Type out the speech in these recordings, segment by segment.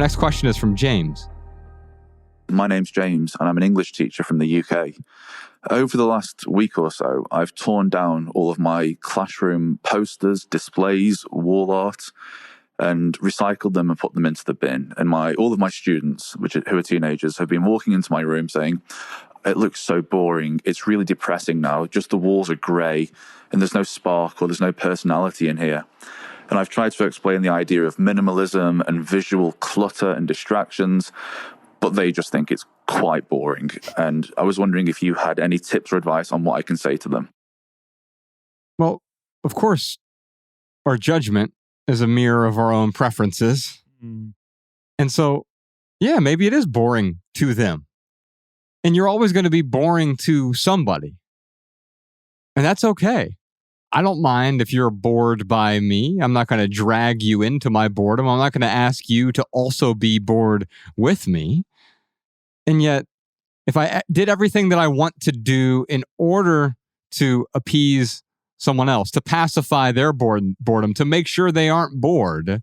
next question is from James. My name's James, and I'm an English teacher from the UK. Over the last week or so, I've torn down all of my classroom posters, displays, wall art, and recycled them and put them into the bin. And all of my students, who are teenagers, have been walking into my room saying, "It looks so boring. It's really depressing now. Just the walls are grey, and there's no spark or there's no personality in here." And I've tried to explain the idea of minimalism and visual clutter and distractions, but they just think it's quite boring. And I was wondering if you had any tips or advice on what I can say to them. Well, of course, our judgment is a mirror of our own preferences. And so, yeah, maybe it is boring to them. And you're always going to be boring to somebody. And that's okay. I don't mind if you're bored by me. I'm not going to drag you into my boredom. I'm not going to ask you to also be bored with me. And yet, if I did everything that I want to do in order to appease someone else, to pacify their boredom, to make sure they aren't bored,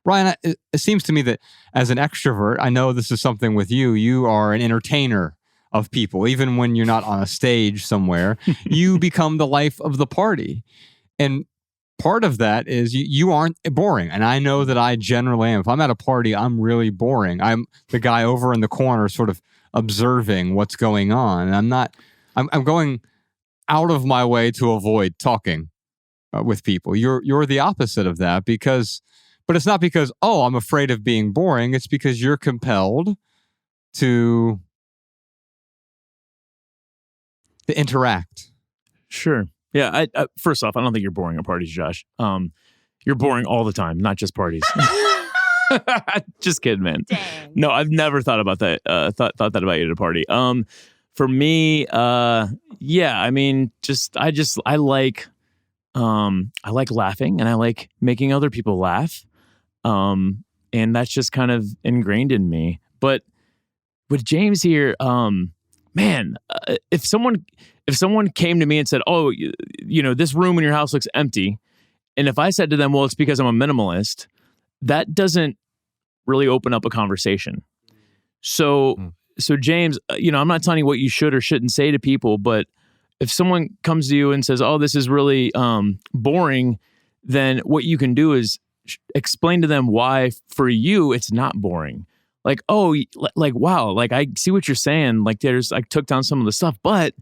Ryan, it seems to me that as an extrovert, I know this is something with you, you are an entertainer of people. Even when you're not on a stage somewhere, you become the life of the party. And part of that is you aren't boring. And I know that I generally am. If I'm at a party, I'm really boring. I'm the guy over in the corner sort of observing what's going on. And I'm going out of my way to avoid talking with people. You're the opposite of that but it's not because, I'm afraid of being boring. It's because you're compelled to interact. Sure. Yeah. I first off, I don't think you're boring at parties, Josh. You're boring all the time, not just parties. Just kidding, man. Dang. No, I've never thought about that. Thought that about you at a party. For me, yeah. I mean, I like laughing and I like making other people laugh. And that's just kind of ingrained in me. But with James here, man, if someone came to me and said, "Oh, this room in your house looks empty," and if I said to them, "Well, it's because I'm a minimalist," that doesn't really open up a conversation. So James, I'm not telling you what you should or shouldn't say to people, but if someone comes to you and says, "Oh, this is really boring," then what you can do is explain to them why for you it's not boring. Like, wow, like I see what you're saying. Like I took down some of the stuff, but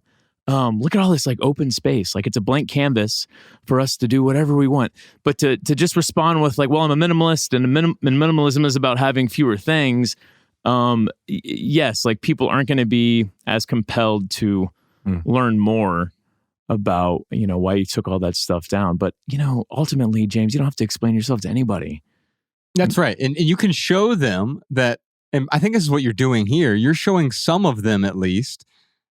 look at all this like open space. Like it's a blank canvas for us to do whatever we want. But to just respond with like, well, I'm a minimalist and minimalism is about having fewer things. Yes, like people aren't going to be as compelled to learn more about, why you took all that stuff down. But, ultimately, James, you don't have to explain yourself to anybody. That's right. And you can show them that, and I think this is what you're doing here. You're showing some of them, at least,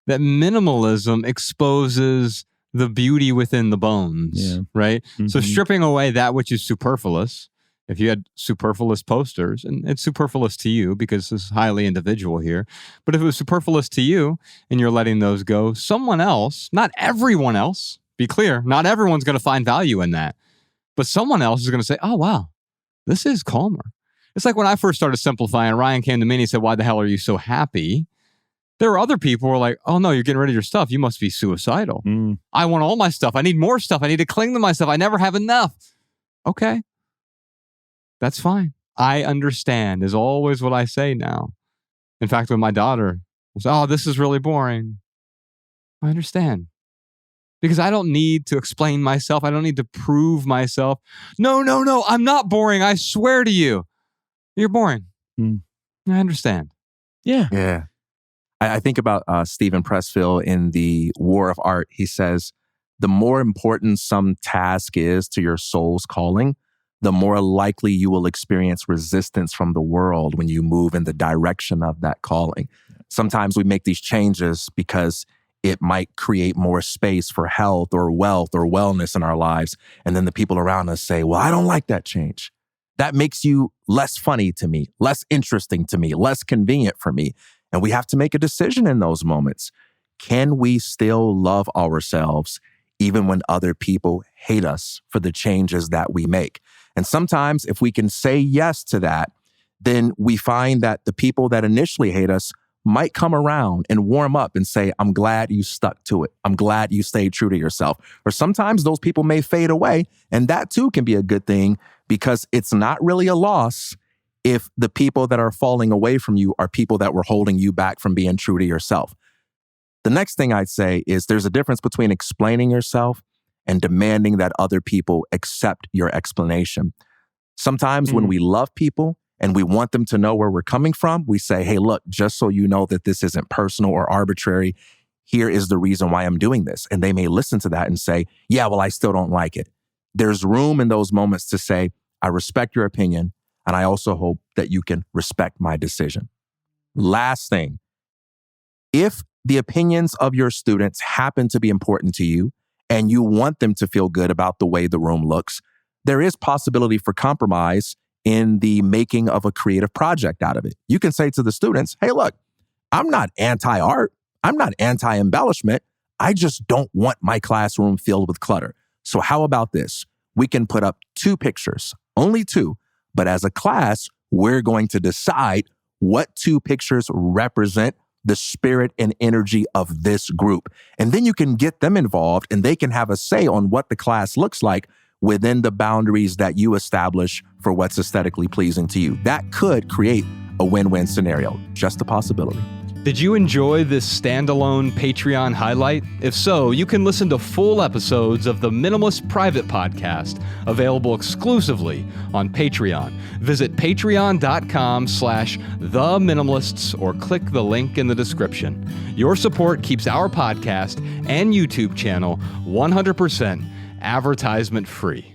that minimalism exposes the beauty within the bones, right? Mm-hmm. So stripping away that which is superfluous, if you had superfluous posters, and it's superfluous to you because it's highly individual here, but if it was superfluous to you and you're letting those go, someone else, not everyone else, be clear, not everyone's going to find value in that, but someone else is going to say, "Oh, wow, this is calmer." It's like when I first started simplifying, Ryan came to me and he said, "Why the hell are you so happy?" There were other people who were like, "Oh no, you're getting rid of your stuff. You must be suicidal. I want all my stuff. I need more stuff. I need to cling to my stuff. I never have enough." Okay. That's fine. I understand is always what I say now. In fact, when my daughter was, "Oh, this is really boring," I understand. Because I don't need to explain myself. I don't need to prove myself. No, I'm not boring. I swear to you. You're boring. I understand. Yeah. Yeah. I think about Stephen Pressfield in The War of Art. He says, the more important some task is to your soul's calling, the more likely you will experience resistance from the world when you move in the direction of that calling. Sometimes we make these changes because it might create more space for health or wealth or wellness in our lives. And then the people around us say, "Well, I don't like that change. That makes you less funny to me, less interesting to me, less convenient for me." And we have to make a decision in those moments. Can we still love ourselves even when other people hate us for the changes that we make? And sometimes if we can say yes to that, then we find that the people that initially hate us might come around and warm up and say, I'm glad you stuck to it. I'm glad you stayed true to yourself. Or sometimes those people may fade away. And that too can be a good thing, because it's not really a loss if the people that are falling away from you are people that were holding you back from being true to yourself. The next thing I'd say is there's a difference between explaining yourself and demanding that other people accept your explanation. Sometimes when we love people and we want them to know where we're coming from, we say, hey, look, just so you know that this isn't personal or arbitrary, here is the reason why I'm doing this. And they may listen to that and say, yeah, well, I still don't like it. There's room in those moments to say, I respect your opinion, and I also hope that you can respect my decision. Last thing, if the opinions of your students happen to be important to you and you want them to feel good about the way the room looks, there is possibility for compromise in the making of a creative project out of it. You can say to the students, hey, look, I'm not anti-art. I'm not anti-embellishment. I just don't want my classroom filled with clutter. So how about this? We can put up 2 pictures, only 2, but as a class, we're going to decide what 2 pictures represent the spirit and energy of this group. And then you can get them involved and they can have a say on what the class looks like within the boundaries that you establish for what's aesthetically pleasing to you. That could create a win-win scenario. Just a possibility. Did you enjoy this standalone Patreon highlight? If so, you can listen to full episodes of the Minimalist Private Podcast, available exclusively on Patreon. Visit patreon.com/theminimalists or click the link in the description. Your support keeps our podcast and YouTube channel 100% advertisement free.